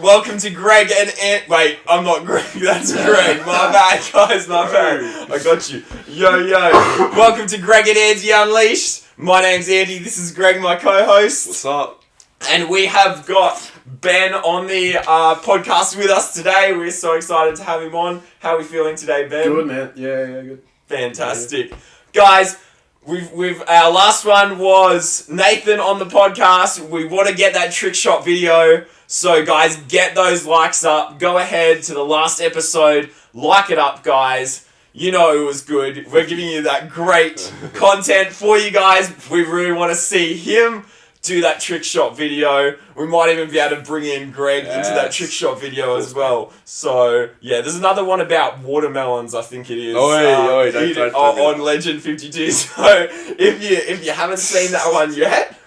welcome to Greg and wait, I'm not Greg, that's Greg. My bad, guys, my bad. I got you. Yo. Welcome to Greg and Andy Unleashed. My name's Andy, this is Greg, my co-host. What's up? And we have got Ben on the podcast with us today. We're so excited to have him on. How are we feeling today, Ben? Good, man. Yeah, good. Fantastic. Yeah. Guys, we've our last one was Nathan on the podcast. We want to get that trick shot video. So guys, get those likes up. Go ahead to the last episode. Like it up, guys. You know it was good. We're giving you that great content for you guys. We really want to see him do that trick shot video. We might even be able to bring in Greg into that trick shot video as well. So yeah, there's another one about watermelons, I think it is. On Legend 52. So if you haven't seen that one yet,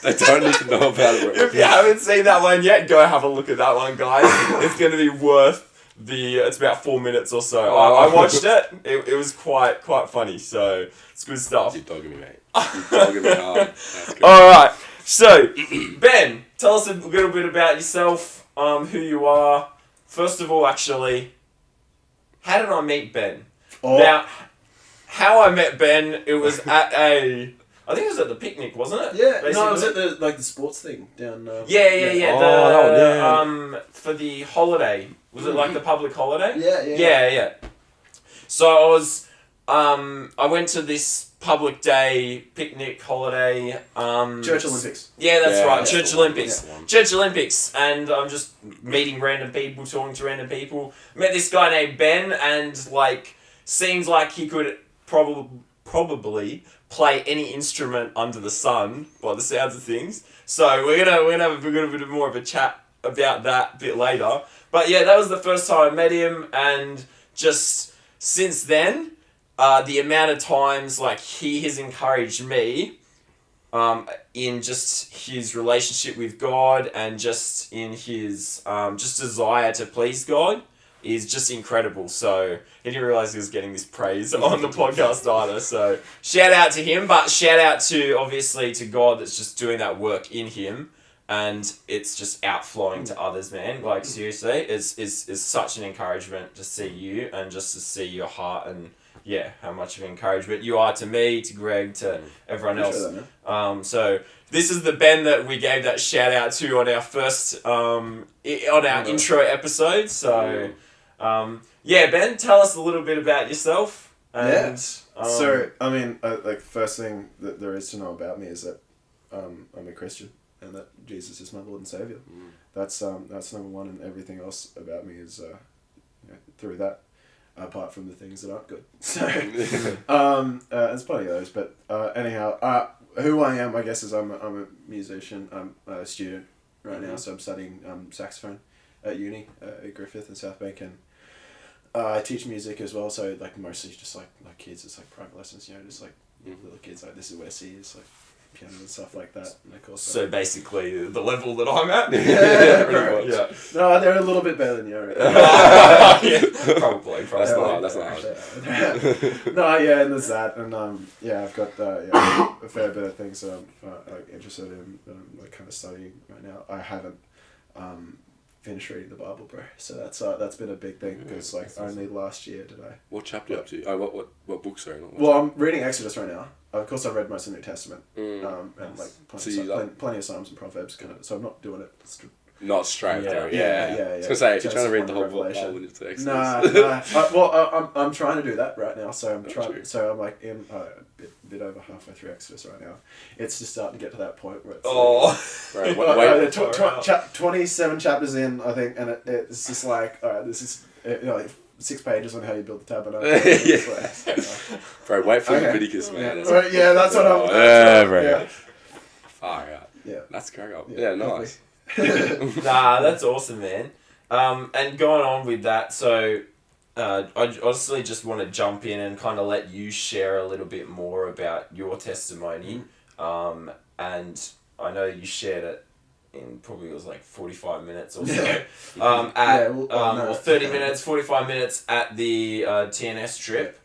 They don't need to know about it. If you haven't seen that one yet, go have a look at that one, guys. It's going to be worth it's about 4 minutes or so. I watched it. It was quite funny. So it's good stuff. You're dogging me, mate. You're dogging me hard. That's good. All right. So, Ben, tell us a little bit about yourself, who you are. First of all, actually, how did I meet Ben? Now, how I met Ben, it was at I think it was at the picnic, wasn't it? Yeah, basically. No, it was at the sports thing down. For the holiday, was it like the public holiday? Yeah. So I went to this public day picnic holiday. Church Olympics. Yeah, that's right. Church the Olympics. one. Church Olympics, and I'm just meeting random people, talking to random people. Met this guy named Ben, and seems like he could probably play any instrument under the sun by the sounds of things. So we're gonna have a bit more of a chat about that a bit later. But yeah, that was the first time I met him, and just since then, the amount of times he has encouraged me in just his relationship with God and just in his just desire to please God is just incredible. So he didn't realise he was getting this praise on the podcast either. So shout out to him, but shout out to obviously to God that's just doing that work in him, and it's just outflowing to others, man. Seriously, is such an encouragement to see you and just to see your heart and how much of an encouragement you are to me, to Greg, to everyone else. That, so this is the Ben that we gave that shout out to on our first on our intro episode. So Ben, tell us a little bit about yourself. And, first thing that there is to know about me is that I'm a Christian and that Jesus is my Lord and Savior. That's number one, and everything else about me is through that. Apart from the things that aren't good. So, there's plenty of those. But anyhow, who I am, I guess, is I'm a musician. I'm a student right now, so I'm studying saxophone at uni at Griffith in South Bank, and I teach music as well. So mostly just like kids, it's private lessons. Just little kids. This is where C is piano and stuff like that. And of course, so basically the level that I'm at. Yeah. No, they're a little bit better than you. Right? Probably. That's not. No, and there's that, and I've got a fair bit of things that I'm interested in that I'm kind of studying right now. I haven't finished reading the Bible, bro. So that's been a big thing because only last year did I. What chapter up to? Oh, what books are in? Well, I'm reading Exodus right now. Of course, I've read most of the New Testament, and plenty of Psalms and Proverbs. So I'm not doing it. Not straight through. Yeah. I was gonna say, if you're trying to read the whole Bible into Exodus. Nah. I'm trying to do that right now. So I'm trying. True. So I'm in a bit over halfway through Exodus right now. It's just starting to get to that point where it's 27 chapters in, I think, and it's just alright, this is 6 pages on how you build the tabernacle. Bro, wait for Leviticus, man. Yeah, that's what I'm. Far out. Yeah. That's correct. Yeah, nice. Nah, that's awesome, man. And going on with that, so I honestly just want to jump in and kind of let you share a little bit more about your testimony. And I know you shared it in probably it was 45 minutes or so. Or 30 minutes, 45 minutes at the TNS trip.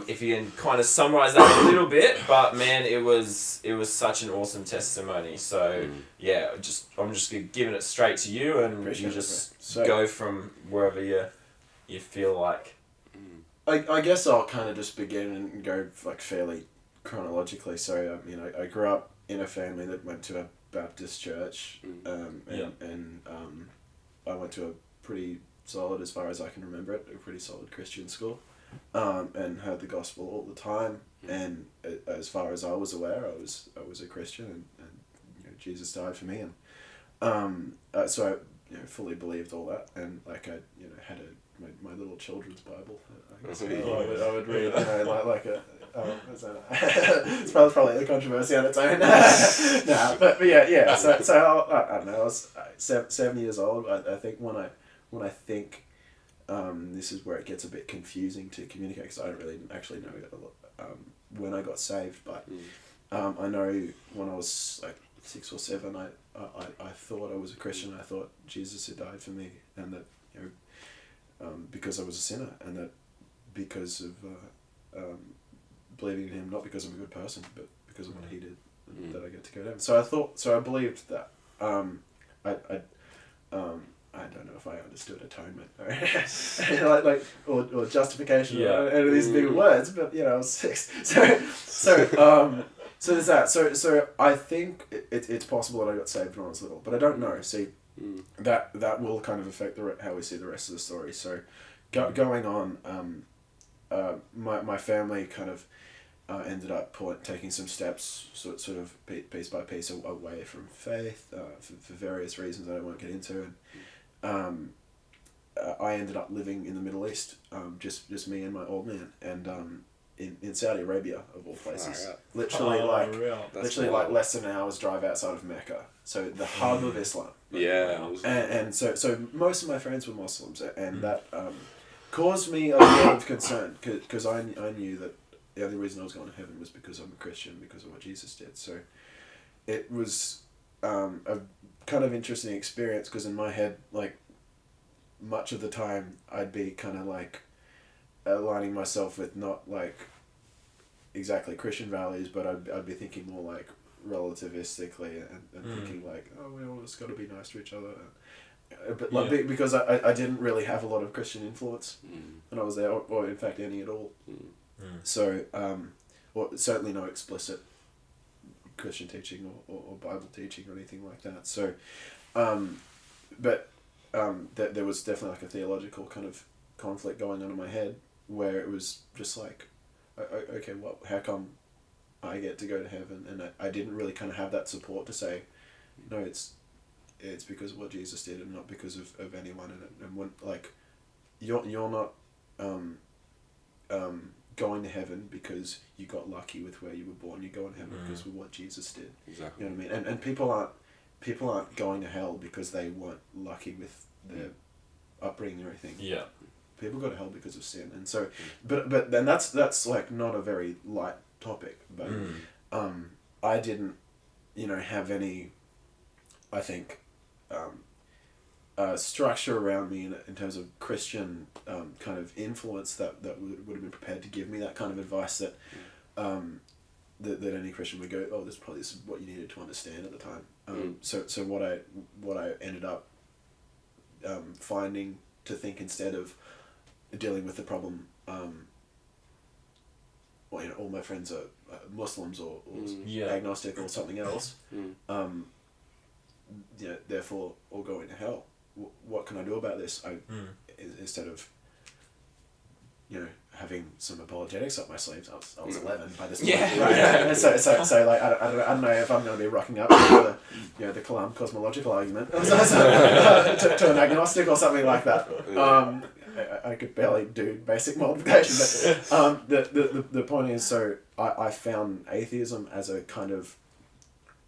If you can kind of summarize that a little bit, but man, it was such an awesome testimony. So yeah, I'm just giving it straight to you, and Appreciate you just so, go from wherever you feel like. I guess I'll kind of just begin and go like fairly chronologically. So I grew up in a family that went to a Baptist church, and I went to a pretty solid, as far as I can remember it, a pretty solid Christian school. And heard the gospel all the time, and as far as I was aware, I was a Christian, and Jesus died for me, and so I fully believed all that, and like I had my little children's Bible. I guess I would read like a. It's probably a controversy on its own. but yeah. So I don't know. I was 7 years old. I think when I think. This is where it gets a bit confusing to communicate, because I don't really actually know when I got saved, but I know when I was like 6 or 7, I thought I was a Christian. I thought Jesus had died for me, and that because I was a sinner, and that because of believing in him, not because I'm a good person, but because of what he did, that I get to go to heaven. So I believed that. I don't know if I understood atonement or justification or any of these big words, but I was 6. So there's that. So I think it's possible that I got saved when I was little, but I don't know. See, that will kind of affect how we see the rest of the story. So going on, my family kind of ended up taking some steps, sort of piece by piece, away from faith for various reasons I won't get into. And I ended up living in the Middle East, just me and my old man, and in Saudi Arabia, of all places. Literally like less than an hour's drive outside of Mecca. So the hub of Islam. Yeah. And so most of my friends were Muslims, and that caused me a lot of concern, because I knew that the only reason I was going to heaven was because I'm a Christian, because of what Jesus did. So it was a kind of interesting experience, because in my head, like, much of the time I'd be kind of like aligning myself with not like exactly Christian values, but I'd be thinking more like relativistically and thinking like, oh, we all just got to be nice to each other, but like because I didn't really have a lot of Christian influence when I was there, or in fact any at all. So or certainly no explicit Christian teaching or Bible teaching or anything like that. So but there was definitely like a theological kind of conflict going on in my head, where it was just like, okay, well, how come I get to go to heaven? And I didn't really kind of have that support to say, no, it's because of what Jesus did, and not because of anyone. And when, like, you're not going to heaven because you got lucky with where you were born. You're going to heaven because of what Jesus did. Exactly. You know what I mean? And people aren't going to hell because they weren't lucky with their upbringing or anything. Yeah. People go to hell because of sin. And so, but then that's like not a very light topic. But I didn't, have any, I think, structure around me in terms of Christian kind of influence that would have been prepared to give me that kind of advice that any Christian would go, oh, this is what you needed to understand at the time. So what I ended up finding to think, instead of dealing with the problem, all my friends are Muslims or agnostic or something else, therefore all going to hell. What can I do about this? Instead of having some apologetics up my sleeves. I was 11 by this point. So like I don't know if I'm going to be rocking up to the Kalam cosmological argument to an agnostic or something like that. I could barely do basic multiplication, but the point is, so I found atheism as a kind of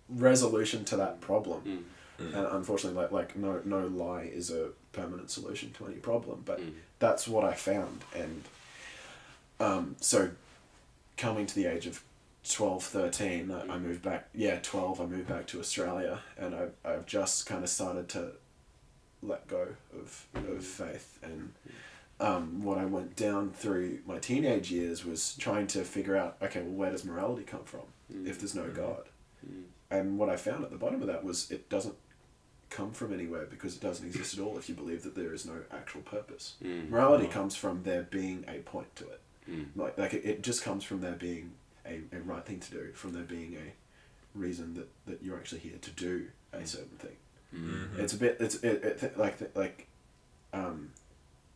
resolution to that problem. And unfortunately, like no lie is a permanent solution to any problem, but that's what I found. And so coming to the age of 12, 13, I moved back. 12, I moved back to Australia, and I've just kind of started to let go of faith, and what I went down through my teenage years was trying to figure out, okay, well, where does morality come from if there's no God? And what I found at the bottom of that was it doesn't come from anywhere because it doesn't exist at all if you believe that there is no actual purpose. Morality comes from there being a point to it. Like it just comes from there being a right thing to do, from there being a reason that you're actually here to do a certain thing. It's a bit,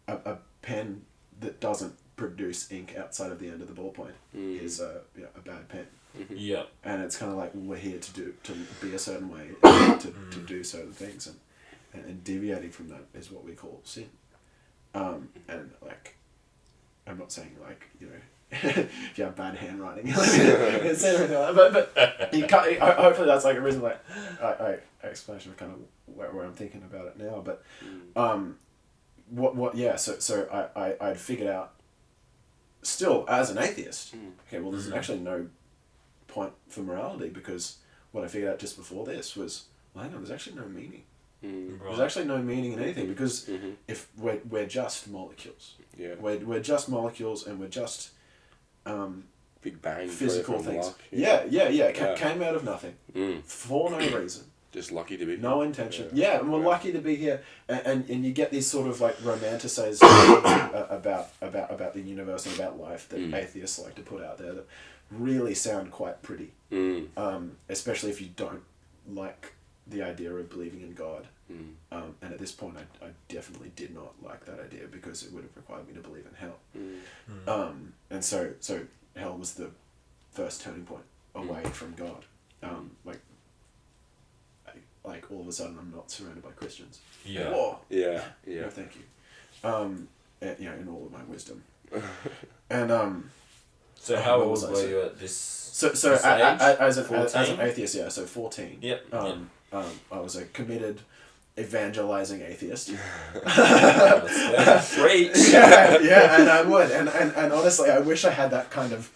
a pen that doesn't produce ink outside of the end of the ballpoint is a bad pen. Yeah. And it's kind of like we're here to be a certain way, to do certain things, and deviating from that is what we call sin. And like, I'm not saying like, if you have bad handwriting, it's everything like that, but you can't, hopefully that's like a reason, like explanation of kind of where I'm thinking about it now. But so I'd figured out, still as an atheist, okay, well there's actually no point for morality, because what I figured out just before this was, well, hang on, there's actually no meaning. There's actually no meaning in anything, because if we're just molecules, we're just molecules, and we're just Big Bang physical things. Luck, Came out of nothing for no reason. Just lucky to be here. No intention. Yeah, and we're lucky to be here, and you get these sort of like romanticized about the universe and about life that atheists like to put out there that really sound quite pretty. Especially if you don't like the idea of believing in God. And at this point, I definitely did not like that idea, because it would have required me to believe in hell. And so hell was the first turning point away from God. Like all of a sudden, I'm not surrounded by Christians. Yeah. Whoa. Yeah. No, thank you. In all of my wisdom. And So how old were you at this? So this as age? an atheist, so 14. Yep. I was a committed evangelizing atheist. Preach. And I would, and honestly, I wish I had that kind of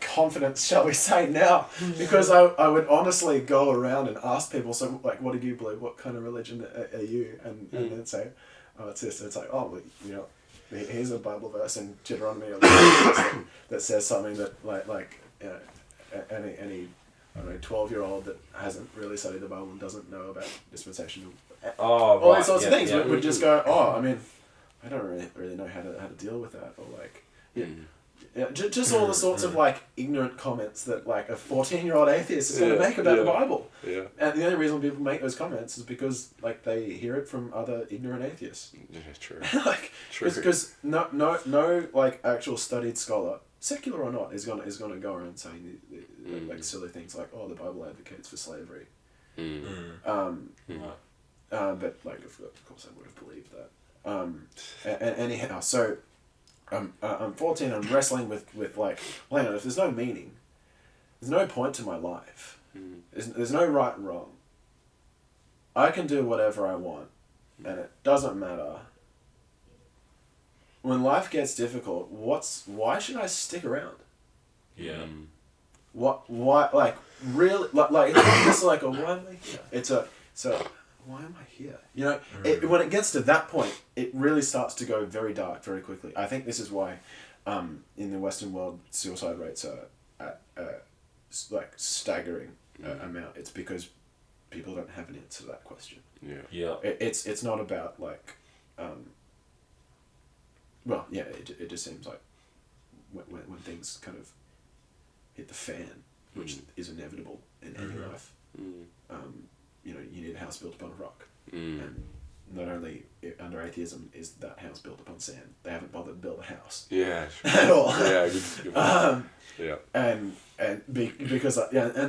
confidence, shall we say, now, because I would honestly go around and ask people, so like, what do you believe? What kind of religion are you? And then say, oh, it's this. And it's like, oh, well, here's a Bible verse in Deuteronomy that says something that any 12-year-old that hasn't really studied the Bible and doesn't know about dispensational, all these sorts of things would just go, oh, I mean, I don't really know how to deal with that, or like, just all the sorts of like ignorant comments that like a 14-year-old atheist is going to make about the Bible. Yeah. And the only reason people make those comments is because like they hear it from other ignorant atheists. Yeah, true. Because no like actual studied scholar, secular or not, is gonna go around saying like silly things like, oh, the Bible advocates for slavery. But like of course I would have believed that. And anyhow, so I'm 14. I'm wrestling with like, well, hang on, if there's no meaning, there's no point to my life. There's no right and wrong. I can do whatever I want, and it doesn't matter. When life gets difficult, why should I stick around? Yeah. Why, like, really, like, it's not just like, why am I here? Why am I here? When it gets to that point, it really starts to go very dark very quickly. I think this is why, in the Western world, suicide rates are at like staggering amount. It's because people don't have an answer to that question. Yeah. It's not about like, it just seems like when things kind of hit the fan, which is inevitable in any life. You need a house built upon a rock. And not only under atheism is that house built upon sand, they haven't bothered to build a house. Yeah, sure. At all. Yeah, good And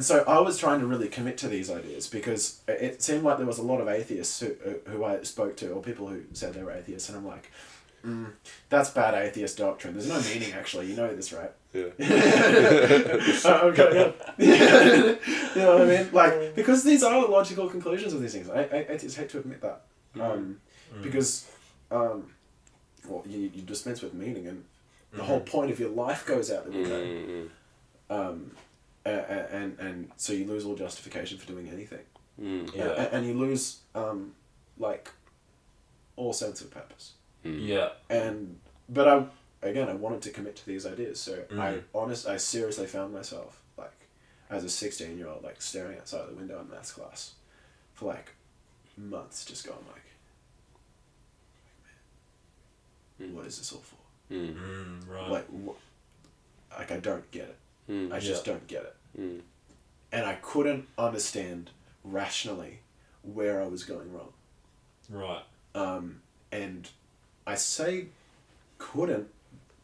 so I was trying to really commit to these ideas, because it seemed like there was a lot of atheists who I spoke to, or people who said they were atheists, and I'm like, that's bad atheist doctrine. There's no meaning, actually. You know this, right? Yeah. Okay. You know what I mean? Like, because these are the logical conclusions of these things. I just hate to admit that. Because, you dispense with meaning, and the whole point of your life goes out the window. And so you lose all justification for doing anything. And you lose, like, all sense of purpose. Yeah. But I wanted to commit to these ideas, so Mm. I seriously found myself like as a 16-year-old like staring outside the window in maths class for like months, just going like what is this all for? Right. Like like I don't get it. I just don't get it. And I couldn't understand rationally where I was going wrong. Right. And I say couldn't,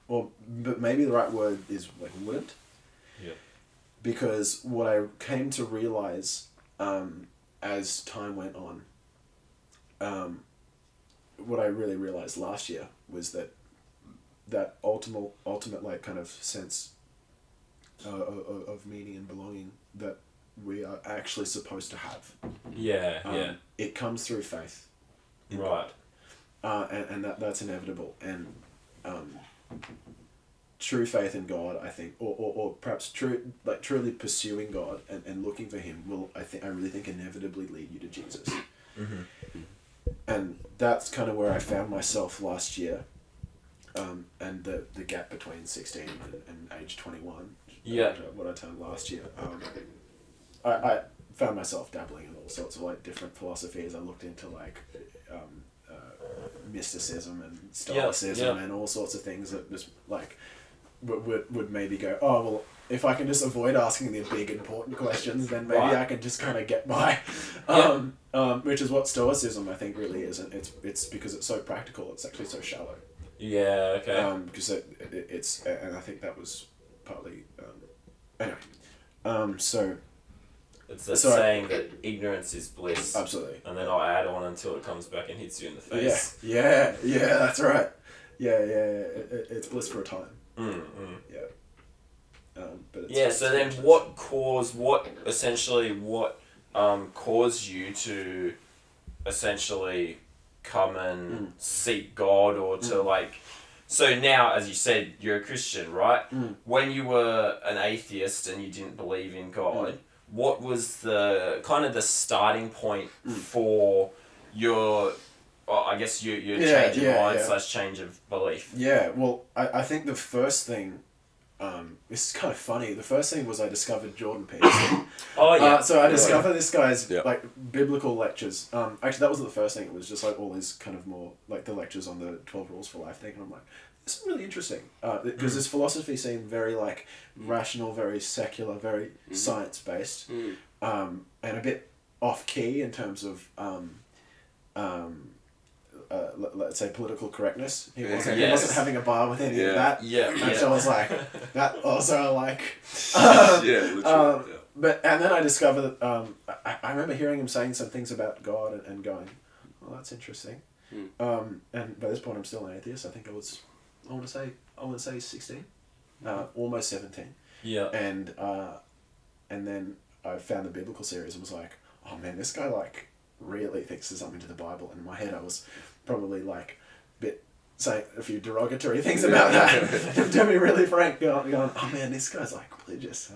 but maybe the right word is like wouldn't. Yeah. Because what I came to realize as time went on, what I really realized last year was that ultimate like kind of sense of meaning and belonging that we are actually supposed to have. Yeah. It comes through faith in Right. God. And that's inevitable. And true faith in God, I think, or perhaps truly pursuing God and looking for Him will, I really think, inevitably lead you to Jesus. And that's kind of where I found myself last year. And the gap between 16 and age 21, what I turned last year, I found myself dabbling in all sorts of like different philosophies. I looked into like mysticism and stoicism and all sorts of things that just like would maybe go, oh well, if I can just avoid asking the big important questions, then maybe I can just kind of get by. Which is what stoicism I think really is, and it's because it's so practical. It's actually so shallow. Yeah. Okay. Because it's and I think that was partly anyway. So It's that saying that ignorance is bliss. Absolutely. And then I'll add on until it comes back and hits you in the face. Yeah, that's right. Yeah. It's bliss for a time. Yeah. But it's, so then what caused you to essentially come and seek God, or to like, so now, as you said, you're a Christian, right? When you were an atheist and you didn't believe in God, what was the kind of the starting point for your, I guess your change of mind / change of belief? Yeah, well, I think the first thing, this is kind of funny. The first thing was I discovered Jordan Peterson. So I discovered this guy's like biblical lectures. Actually, that wasn't the first thing. It was just like all his kind of more like the lectures on the 12 Rules for Life thing, and I'm like, this is really interesting because his philosophy seemed very like rational, very secular, very science based, and a bit off key in terms of let's say political correctness. He wasn't having a bar with any of that. So I was like, that also I like. But and then I discovered that I remember hearing him saying some things about God and going, well, that's interesting. And by this point I'm still an atheist. I think I want to say 16, almost 17. Yeah. And then I found the biblical series and was like, oh man, this guy like really thinks there's something to the Bible. And in my head I was probably like saying a few derogatory things about that. To be really frank, going, oh man, this guy's like religious.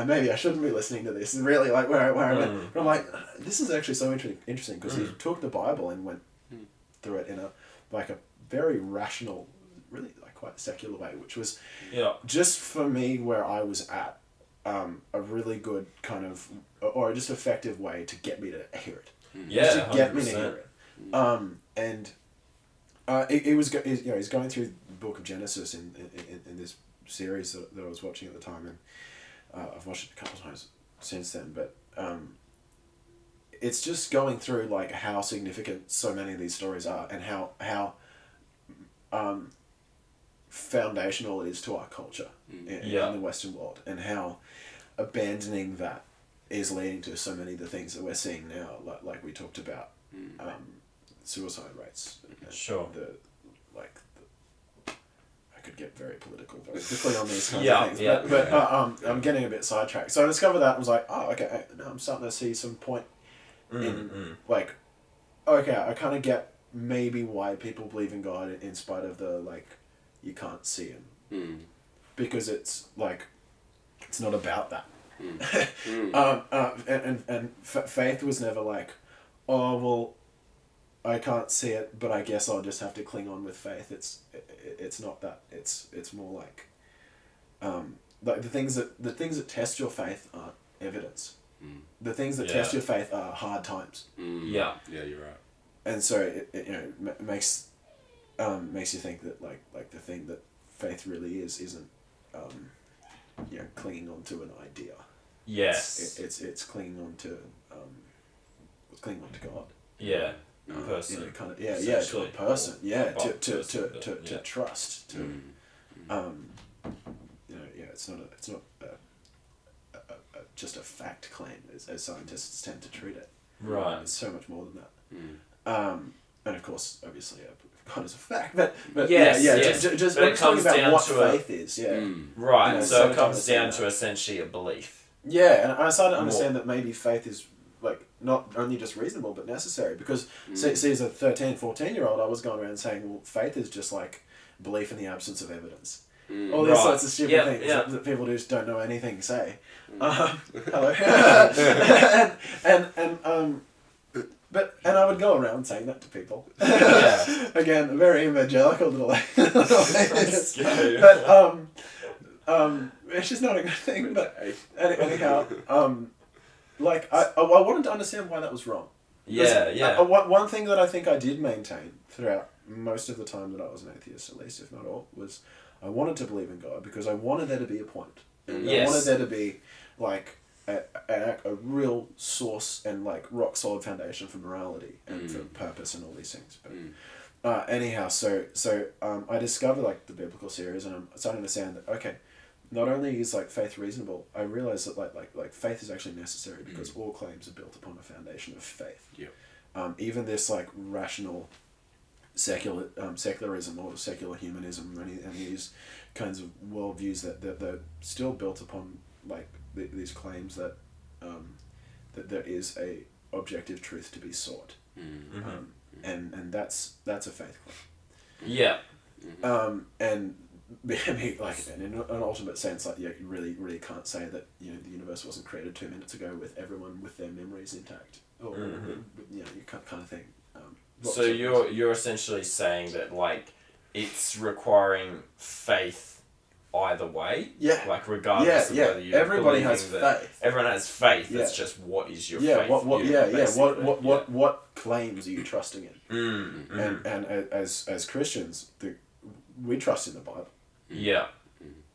Maybe I shouldn't be listening to this. Is really like where I'm at. But I'm like, this is actually so interesting because he took the Bible and went through it in a very rational, really like quite secular way, which was just for me where I was at, a really good kind of, or just effective way to get me to hear it. Just to get 100%. Me to hear it. And he's going through the book of Genesis in this series that I was watching at the time, and I've watched it a couple of times since then, but it's just going through like how significant so many of these stories are, and how foundational it is to our culture in the Western world, and how abandoning that is leading to so many of the things that we're seeing now, like we talked about, suicide rates. Sure. I could get very political very quickly on these kinds of things, but I'm getting a bit sidetracked. So I discovered that and was like, oh, okay, now I'm starting to see some point in like, okay, I kind of get maybe why people believe in God in spite of the like, you can't see him, because it's like, it's not about that. And faith was never like, oh well, I can't see it, but I guess I'll just have to cling on with faith. It's not that. It's more like the things that test your faith are evidence. The things that test your faith are hard times. Yeah, you're right. And so it makes you think that like the thing that faith really isn't clinging on to an idea. Yes. It's clinging on to God. Yeah. Person. Kind of to a person. To trust. To it's not just a fact claim as scientists tend to treat it. Right. It's so much more than that. And of course, obviously, God is a fact, but yes. Just but it comes about down what to faith is, right. So it so comes down to essentially a belief. Yeah, and I started to understand that maybe faith is like not only just reasonable but necessary, because see as a 13, 14-year-old, I was going around saying, well, faith is just like belief in the absence of evidence. All these sorts of stupid things that people just don't know anything say. Hello. and I would go around saying that to people. Again, a very evangelical little but it's just not a good thing. But anyhow, like I wanted to understand why that was wrong. One thing that I think I did maintain throughout most of the time that I was an atheist, at least if not all, was I wanted to believe in God because I wanted there to be a point. And I wanted there to be like a real source and like rock solid foundation for morality and for purpose and all these things. But anyhow, so I discovered like the biblical series, and I'm starting to understand that okay, not only is like faith reasonable, I realized that like faith is actually necessary because all claims are built upon a foundation of faith. Even this like rational secularism or secular humanism, and these kinds of worldviews that they're still built upon like these claims that that there is a objective truth to be sought, and that's a faith claim. And like in an ultimate sense, like you really can't say that the universe wasn't created 2 minutes ago with everyone with their memories intact, or you kind of thing. So you're essentially saying that like it's requiring faith either way. Like regardless of whether you everybody has faith. Everyone has faith. It's just what is your faith? What claims are you trusting in? And as Christians, we trust in the Bible.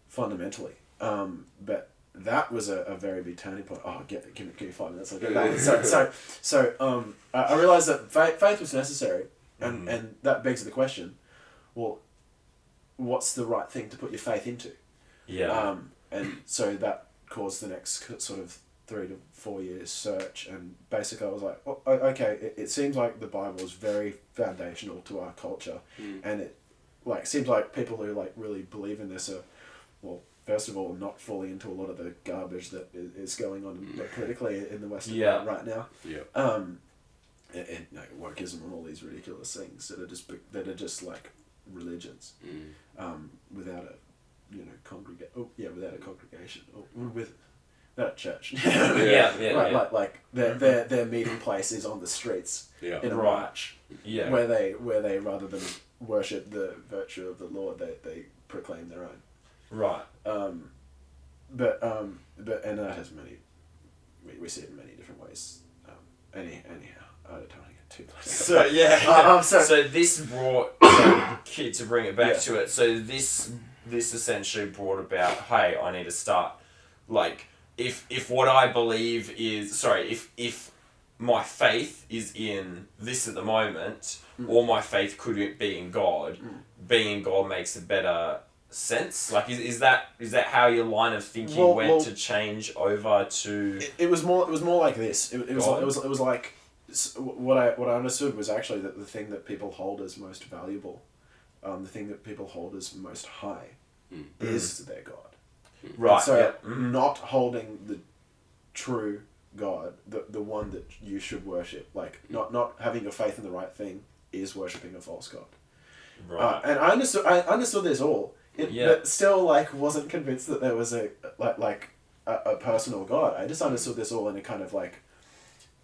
Fundamentally. But that was a very big turning point. Oh, give me 5 minutes. I'll get back. So I realized that faith was necessary, and that begs the question: well, what's the right thing to put your faith into? And so that caused the next sort of 3 to 4 years search, and basically I was like, oh, okay, it seems like the Bible is very foundational to our culture, and it like seems like people who like really believe in this are, well, first of all, not fully into a lot of the garbage that is going on politically in the Western world right now. And wokeism and all these ridiculous things that are just like religions, without a without a congregation or without a church. Like their meeting place is on the streets in a march. Where they rather than worship the virtue of the Lord, they proclaim their own. But that has many. We see it in many different ways. Anyhow, I don't want to get too close. So this brought to bring it back to it. So this essentially brought about, hey, I need to start like if what I believe is if my faith is in this at the moment, or my faith could be in God. Being in God makes a better sense. Like is that how your line of thinking went to change over to? It was more like this. It was like what I understood was actually that the thing that people hold as most valuable, the thing that people hold as most high, is their God. Right. And so not holding the true God, the one that you should worship, like not having your faith in the right thing, is worshipping a false God. Right. And I understood this all, but still like wasn't convinced that there was a personal God. I just understood this all in a kind of like,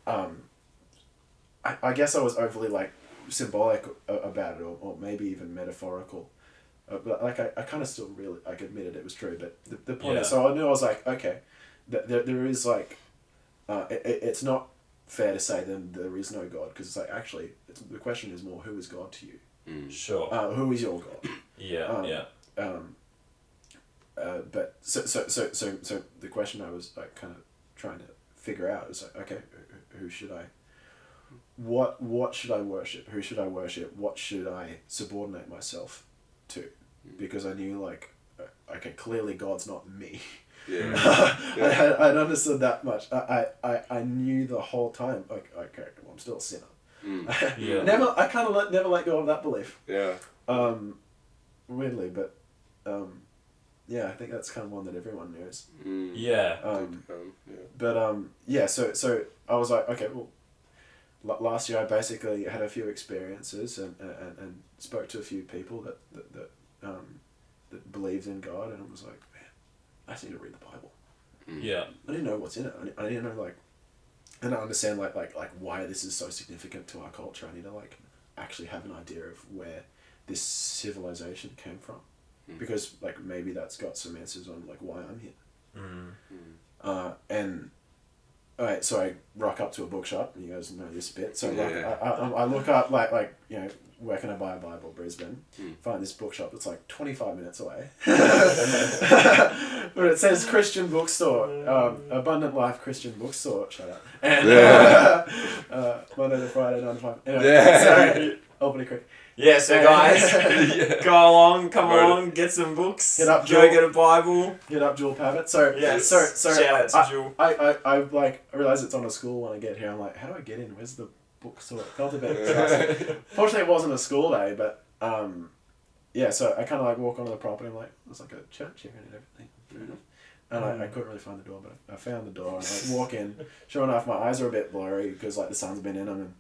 I guess I was overly like symbolic about it, or maybe even metaphorical. But like I kind of still really like admitted it was true. But the point is, so I knew I was like, okay, there is like, it's not fair to say then there is no God, because it's like actually the question is more, who is God to you? Sure. Who is your God? But so the question I was like kind of trying to figure out is like, okay, who should I? What should I worship? Who should I worship? What should I subordinate myself to? Because I knew like, okay, clearly God's not me. Yeah. I'd understood that much. I knew the whole time, like, okay, well, I'm still a sinner. I kind of never let go of that belief. Weirdly, but I think that's kind of one that everyone knows. So I was like, okay, well, last year I basically had a few experiences and spoke to a few people that believed in God, and I was like, man, I just need to read the Bible. I didn't know what's in it. I didn't know like, and I understand like why this is so significant to our culture. I need to like actually have an idea of where this civilization came from, because like maybe that's got some answers on like why I'm here. And alright, so I rock up to a bookshop, and you guys know this bit. So I look up like you know, where can I buy a Bible, Brisbane? Find this bookshop that's like 25 minutes away. But it says Christian Bookstore, Abundant Life Christian Bookstore. Shut up. And Monday to Friday, 9 to 5. Anyway, sorry, Albany Creek. Yeah, so guys, go along, come along, get some books, hit up go Jewel, get a Bible. Hit up Jewel Pavitt. So shout out to Jewel. I like, I realise it's on a school when I get here. I'm like, how do I get in? Where's the bookstore? Cultivated Trust. Fortunately, it wasn't a school day, but so I kind of like walk onto the property. I'm like, there's like a church here and everything. Fair enough. And I couldn't really find the door, but I found the door, and I like walk in. Sure enough, my eyes are a bit blurry because like the sun's been in them, and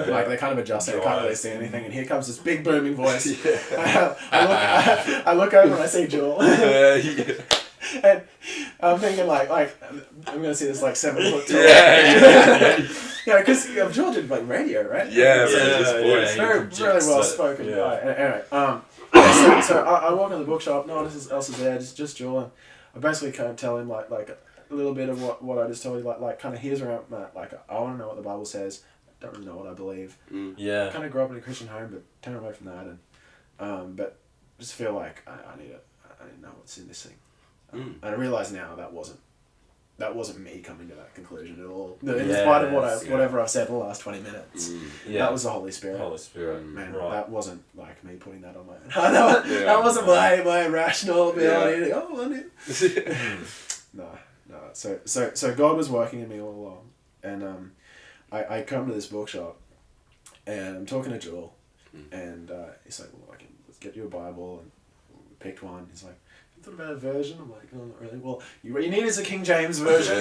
like they kind of adjusting. I can't really see anything. And here comes this big booming voice. I look over and I see Joel. And I'm thinking like I'm gonna see this like 7 foot tall. Because Joel did like radio, right? Voice. Very well spoken guy. Anyway, so I walk in the bookshop. No one else is there. Just Joel. And I basically kind of tell him like a little bit of what I just told you, like kind of here's where I'm at. Like I want to know what the Bible says. I don't really know what I believe. I kind of grew up in a Christian home, but turn away from that, and but just feel like I need to know what's in this thing. And I realise now that wasn't me coming to that conclusion at all. In spite of whatever I've said in the last 20 minutes, that was the Holy Spirit. Man, that wasn't like me putting that on my own. That wasn't my rational ability. No. So God was working in me all along, and I come to this bookshop, and I'm talking to Joel, and he's like, well, let's get you a Bible, and we picked one. He's like, thought about a version? I'm like, no, not really. Well, what you need is a King James version.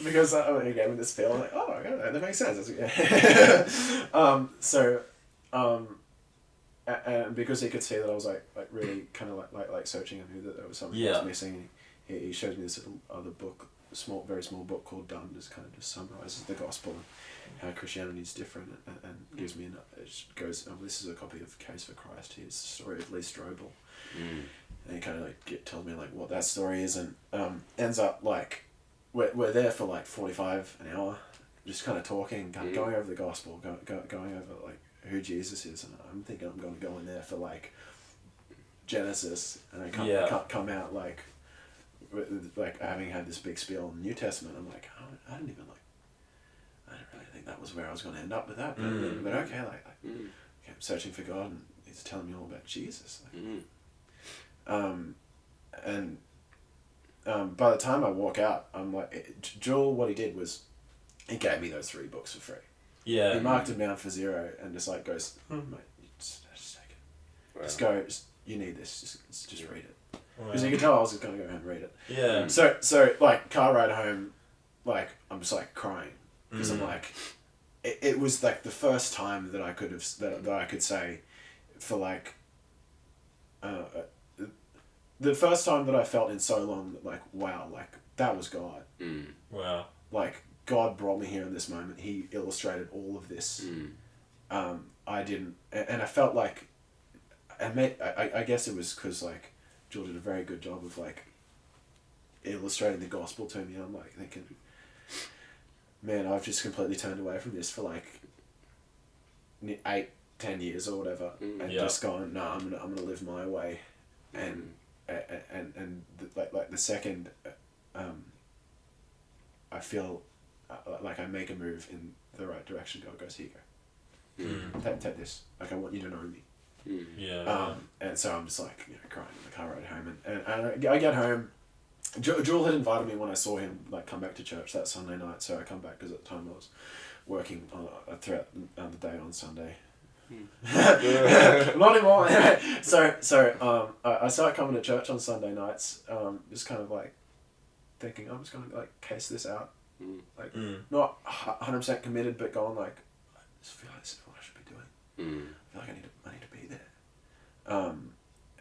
Because he gave me this feel. I'm like, oh, yeah, that makes sense. And because he could see that I was like really kind of like searching and knew that there was something that was missing, he showed me this other book, very small book called Done, just kind of just summarizes the gospel and how Christianity is different, and gives me it goes, this is a copy of Case for Christ. Here's the story of Lee Strobel. And he kind of like tells me like what that story is, and ends up like we're there for like 45 an hour, just kind of talking, kind of going over the gospel, going over like who Jesus is, and I'm thinking I'm going to go in there for like Genesis, and I can't come out like having had this big spiel in the New Testament. I'm like, I didn't really think that was where I was going to end up with that, but okay, okay, I'm searching for God, and he's telling me all about Jesus. By the time I walk out, I'm like, Joel, what he did was, he gave me those 3 books for free. He marked them down for 0 and just like goes, mate, just take it. Wow. Just go, you need this, just read it. Because you could tell I was just going to go and read it. So like, car ride home, like, I'm just like crying. Because I'm like, it was like the first time that I could say, for like, the first time that I felt in so long that like, wow, like that was God. Wow. Like God brought me here in this moment. He illustrated all of this. I didn't, and I felt like, I guess it was because like Jill did a very good job of like illustrating the gospel to me. I'm like thinking, man, I've just completely turned away from this for like 8-10 years or whatever, and just gone, no, I'm gonna live my way, and like the second I feel like I make a move in the right direction, God goes, here you go, take this, like I want you to know me. And so I'm just like, crying in the car ride home, and I get home. Jewel had invited me when I saw him like come back to church that Sunday night, so I come back because at the time I was working throughout the day on Sunday. Not anymore. So I started coming to church on Sunday nights, just kind of like thinking I'm just going to like case this out, like not 100% committed, but going like I just feel like this is what I should be doing. I feel like I need to be there.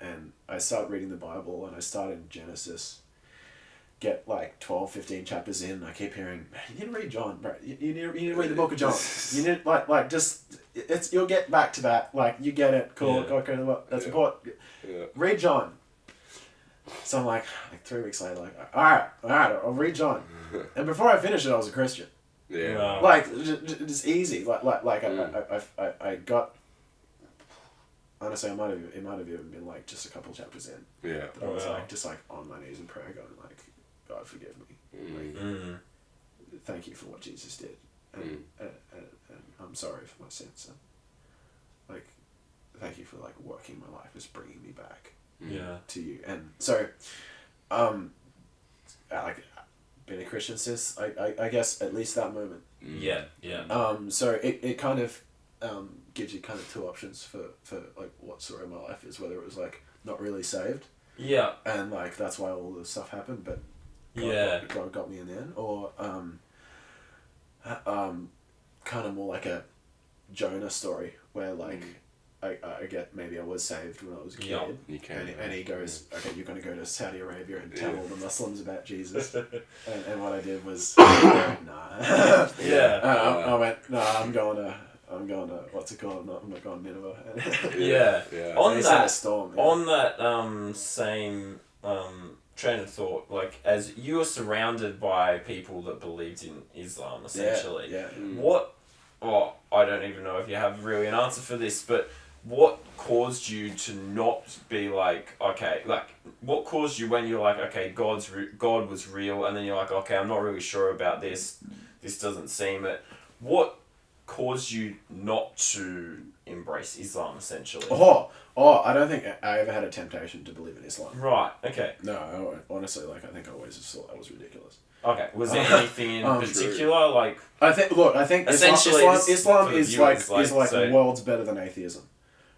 And I started reading the Bible, and I started in Genesis. Get like 12-15 chapters in, I keep hearing, man, you need to read John, bro. You need to read the book of John. You need like just you'll get back to that. Like you get it, cool. Okay, that's important. Read John. So I'm like 3 weeks later, like all right, I'll read John. And before I finished it, I was a Christian. Yeah. Like just easy. Like I got. Honestly, it might have even been like just a couple chapters in. Yeah. That I was like just like on my knees in prayer, going like, God forgive me. Like, thank you for what Jesus did, and I'm sorry for my sins. And, like, thank you for like working my life, just bringing me back. To you. And so, like, been a Christian since I guess at least that moment. So it kind of gives you kind of two options for like what story of my life is, whether it was like not really saved. And like that's why all this stuff happened, but God got me in the end, or kind of more like a Jonah story where like I get maybe I was saved when I was a kid, and he goes, okay, you're going to go to Saudi Arabia and tell all the Muslims about Jesus, and what I did was I went, no, I'm going to what's it called? I'm not going to Nineveh. On that same train of thought, like as you were surrounded by people that believed in Islam, essentially, I don't even know if you have really an answer for this, but what caused you to not be like, okay, like what caused you when you're like, okay, God was real, and then you're like, okay, I'm not really sure about this doesn't seem it. What caused you not to embrace Islam, essentially? I don't think I ever had a temptation to believe in Islam. Right, okay. No, honestly, like I think I always just thought that was ridiculous. Okay, was there anything in particular, like... I think essentially Islam is like the world's better than atheism,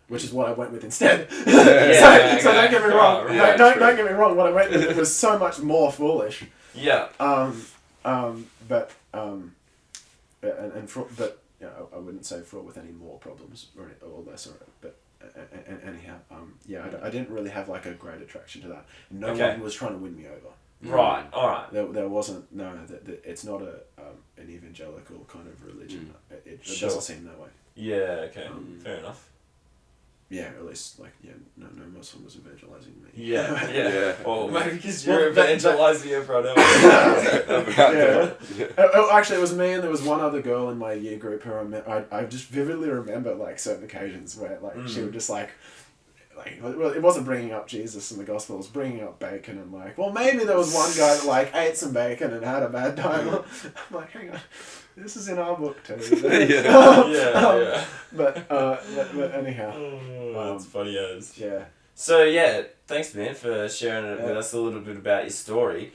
which is what I went with instead. So don't get me wrong. Don't get me wrong. What I went with was so much more foolish. But I wouldn't say fraught with any more problems or less, but anyhow, I didn't really have like a great attraction to that. No one was trying to win me over. Right. All right. There wasn't it's not an evangelical kind of religion. It doesn't seem that way. Yeah. Okay. Fair enough. Yeah, at least no Muslim was evangelizing me. Yeah. Well, maybe because you're evangelizing everyone else. Actually, it was me and there was one other girl in my year group who I just vividly remember like certain occasions where like she would just like it wasn't bringing up Jesus and the gospel, it was bringing up bacon and like, well, maybe there was one guy that like ate some bacon and had a bad time. I'm like, hang on, this is in our book too. But anyhow, that's funny as. Yeah. So thanks man for sharing it with us a little bit about your story.